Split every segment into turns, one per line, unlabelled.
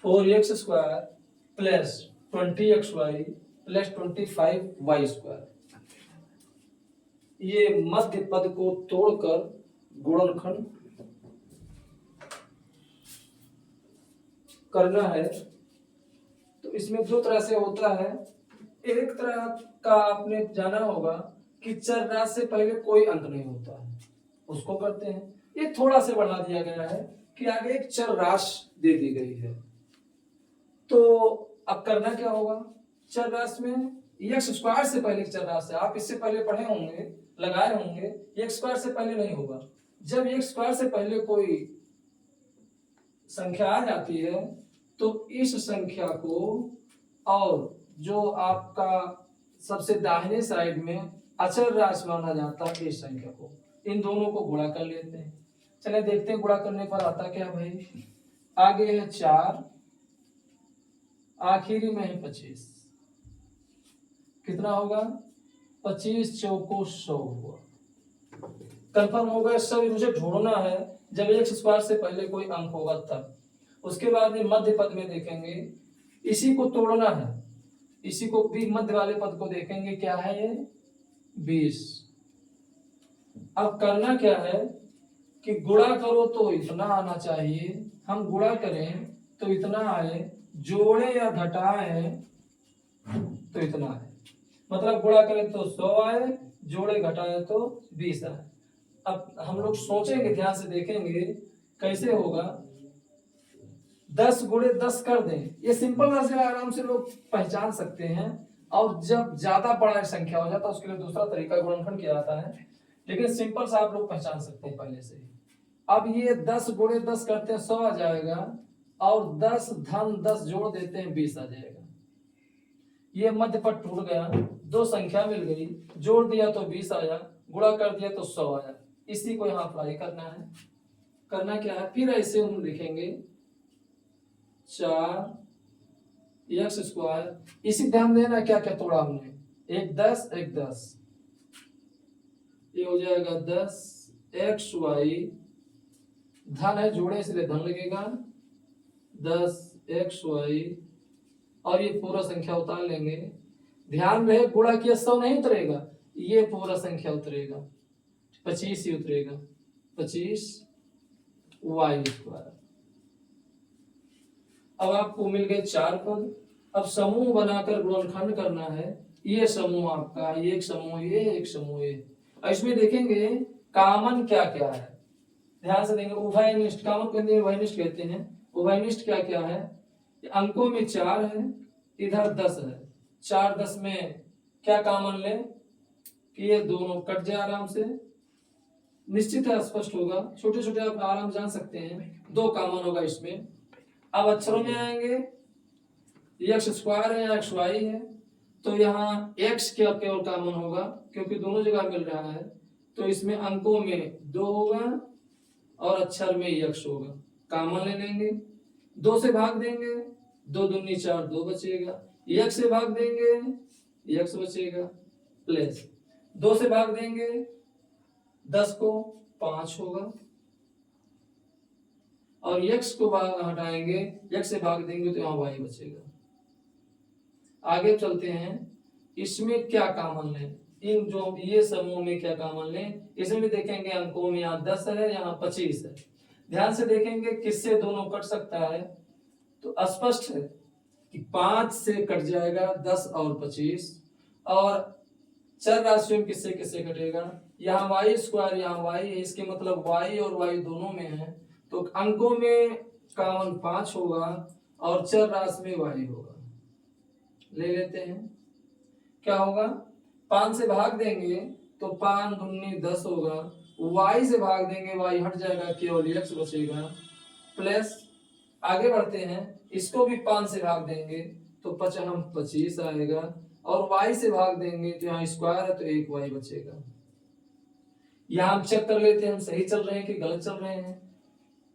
4x² plus 20xy plus 25y²। ये मध्य पद को तोड़कर गुणनखंड करना है। तो इसमें दो तरह से होता है। एक तरह का आपने जाना होगा कि चर राशि से पहले कोई अंक नहीं होता है, उसको करते हैं। ये थोड़ा से बढ़ा दिया गया है कि आगे एक चर राशि दे दी गई है। तो अब करना क्या होगा, चर राशि में x² से पहले चर राशि है। आप इससे पहले पढ़े होंगे, लगाए होंगे, x² से पहले नहीं होगा। जब x² से पहले कोई संख्या आ जाती है तो इस संख्या को और जो आपका सबसे दाहिने साइड में अचर राशि माना जाता है इस संख्या को, इन दोनों को गुणा कर लेते हैं। चलिए देखते हैं गुणा करने पर आता क्या भाई। आगे है 4, आखिरी में है 25। कितना होगा, 25 चौको 100 हुआ। कंफर्म होगा। सब मुझे ढूंढना है जब x² से पहले कोई अंक होगा तब। उसके बाद में मध्य पद में देखेंगे, इसी को तोड़ना है, इसी को भी मध्य वाले पद को देखेंगे, क्या है ये 20। अब करना क्या है कि गुणा करो तो इतना आना चाहिए, हम गुणा करें तो इतना आए, जोड़े या घटाए तो इतना आए। मतलब गुणा करें तो 100 आए, जोड़े घटाए तो 20 आए। अब हम लोग सोचेंगे, ध्यान से देखेंगे कैसे होगा। 10 गुणे 10 कर दें, ये सिंपल राशि आराम से लोग पहचान सकते हैं। और जब ज्यादा बड़ा संख्या हो जाता है उसके लिए दूसरा तरीका गुणनखंड किया जाता है, लेकिन सिंपल सा आप लोग पहचान सकते हैं पहले से ही। अब ये 10 गुणे 10 करते हैं 100 आ जाएगा, और 10 धन 10 जोड़ देते हैं 20 आ जाएगा। ये मध्य पद टूट गया, दो संख्या मिल गई, जोड़ दिया तो 20 आया, गुणा कर दिया तो 100 आया। इसी को यहाँ अप्लाई करना है। करना क्या है, फिर ऐसे हम लिखेंगे 4x²। इसी ध्यान देना क्या क्या तोड़ा हमने, एक 10 एक 10, ये हो जाएगा 10xy, धन है जोड़े इसलिए धन लगेगा 10xy, और ये पूरा संख्या उतार लेंगे। ध्यान रहे गुणा किया 100 नहीं उतरेगा, ये पूरा संख्या उतरेगा, 25 ही उतरेगा, 25y²। अब आपको मिल गए 4 पद। अब समूह बनाकर गुणनखंड करना है। ये समूह आपका, ये एक समूह, ये एक समूह, ये। इसमें देखेंगे कॉमन क्या क्या है, ध्यान से देंगे। उभयनिष्ठ, कॉमन को उभयनिष्ठ कहते हैं। उभयनिष्ठ क्या क्या है, अंकों में 4 है, इधर 10 है। 4 10 में क्या कॉमन ले कि ये दोनों कट जाए आराम से, निश्चित है, स्पष्ट होगा। छोटे छोटे आप आराम जान सकते हैं, 2 कॉमन होगा इसमें। अब अक्षरों में आएंगे, x² है या xy है, तो यहाँ x क्या केवल कॉमन होगा क्योंकि दोनों जगह मिल रहा है। तो इसमें अंकों में 2 होगा और अक्षर में x होगा, कॉमन ले लेंगे। 2 से भाग देंगे, 2 दूनी 4, 2 बचेगा। x से भाग देंगे, x बचेगा, प्लस 2 से भाग देंगे 10 को, 5 होगा, और x को हटाएंगे, x से भाग देंगे तो यहाँ y बचेगा। आगे चलते हैं, इसमें क्या कॉमन लें, इन जो ये समूह में क्या कॉमन लें। इसमें भी देखेंगे अंकों में यहाँ 10 है, यहाँ 25 है। ध्यान से देखेंगे किससे दोनों कट सकता है, तो स्पष्ट है कि 5 से कट जाएगा 10 और 25। और चर राशियों में किससे किससे कटेगा, यहाँ y², यहाँ y है, इसके मतलब y और y दोनों में है, तो अंकों में कॉमन 5 होगा और चर राशि में y होगा। ले लेते हैं, क्या होगा, 5 से भाग देंगे तो 5 दूनी 10 होगा, y से भाग देंगे y हट जाएगा, केवल x बचेगा, प्लस आगे बढ़ते हैं, इसको भी 5 से भाग देंगे तो 25 आएगा, और y से भाग देंगे तो यहाँ स्क्वायर है तो 1y बचेगा। यहाँ हम चेक कर लेते हैं हम सही चल रहे हैं कि गलत चल रहे हैं।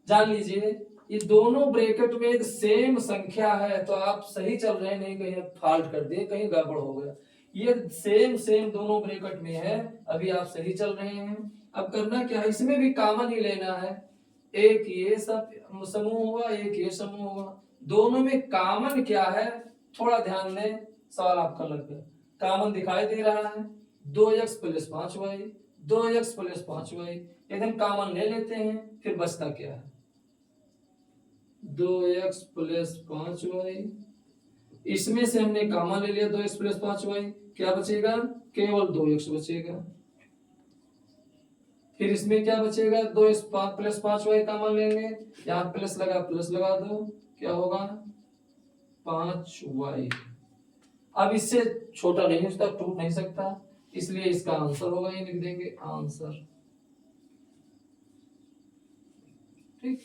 जान लीजिए ये दोनों ब्रैकेट में एक सेम संख्या है तो आप सही चल रहे हैं, नहीं कहीं फॉल्ट कर दिए, कहीं गड़बड़ हो गया। ये सेम दोनों ब्रैकेट में है, अभी आप सही चल रहे हैं। अब करना क्या है, इसमें भी कॉमन ही लेना है। एक ये सब समूह होगा, एक ये समूह होगा। दोनों में कॉमन क्या है, थोड़ा ध्यान दें, सवाल आपका लग गया। कॉमन दिखाई दे रहा है 2x + 5y, 2x + 5y। यदि हम कॉमन ले लेते हैं फिर बचता क्या है, 2x + 5y। इसमें से हमने कॉमन ले लिया 2x + 5y, क्या बचेगा, केवल 2x बचेगा। फिर इसमें क्या बचेगा, 2x + 5y कॉमन लेंगे, यहाँ प्लस लगा प्लस लगा दो, क्या होगा 5y। अब इससे छोटा नहीं हो सकता, टूट नहीं सकता, इसलिए इसका आंसर होगा, ये लिख देंगे आंसर। ठीक।